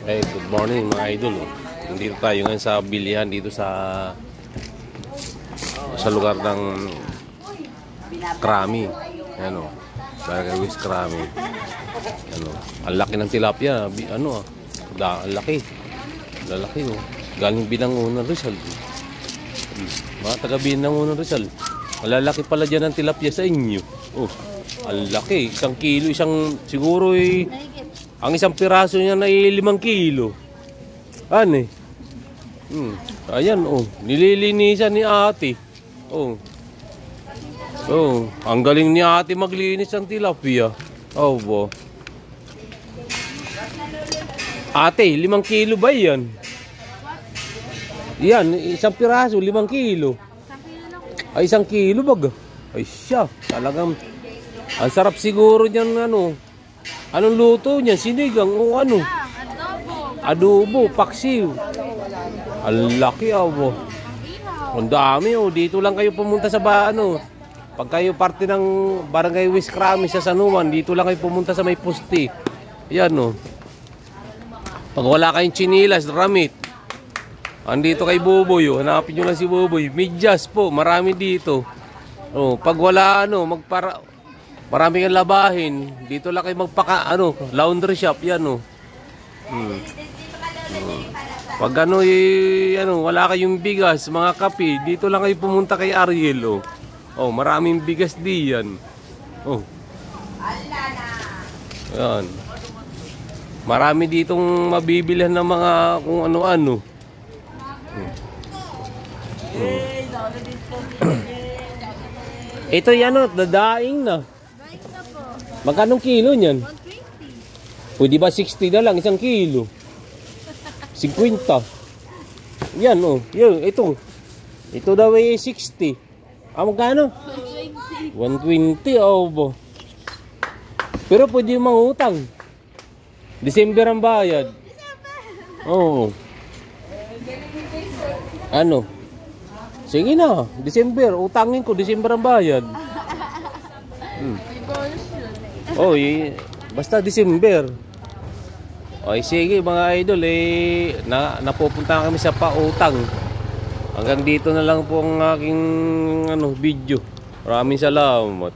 Good morning mga idol. Nandito tayo ngayon sa bilihan dito sa lugar ng Krami. Ano? Barangay West Krami. Ano? Ang laki ng tilapia. Ano? Ang laki. Lalaki oh. Galing Binangonan Rizal. Mga taga Binangonan Rizal. Malalaki pala dyan ang tilapia sa inyo. Oh, ang laki. 1 kilo, siguro ang isang piraso niya na 5 kilo. Ano eh? Ayan oh, nililinisan ni ate. Oh. Oh, ang galing ni ate maglinis ng tilapia. Oh, bo. Ate, 5 kilo ba yan? Yan, isang piraso, 5 kilo. Ay, 1 kilo bag. Ay siya, talagang ang sarap siguro niyan ano. Anong luto niyan? Sinigang o ano? Adobo, paksiw. Ang laki oh. Ang dami oh. Dito lang kayo pumunta sa ano. Pag kayo parte ng Barangay West Krami sa San Juan, dito lang kayo pumunta sa may pusti. Yan oh. Pag wala kayong chinilas, ramit. Andito kay Buboy oh. Hanapin nyo lang si Buboy. Medyas po, marami dito. Oh, pag wala ano, marami kang labahin. Dito lang kayo laundry shop yan oh. Pag wala kayong bigas, mga kape, dito lang kayo pumunta kay Ariel oh. Oh, maraming bigas diyan. Oh. Yan. Marami ditong mabibilhan ng mga kung ano-ano. Ito yan oh, dadaing na. Magkano kilo niyan? 120. Pwede ba 60 na lang 1 kilo? 50. Yan oh, yun, ito. Ito daw ay 60. Magkano? 120 oh bo. Pero pwede yung mangutang. December ang bayad. Oh. Ano? Sige na, December, utangin ko, December ang bayad. Oh, basta December. Okay, sige mga idol, napupunta kami sa pautang. Hanggang dito na lang po ang aking video. Maraming salamat.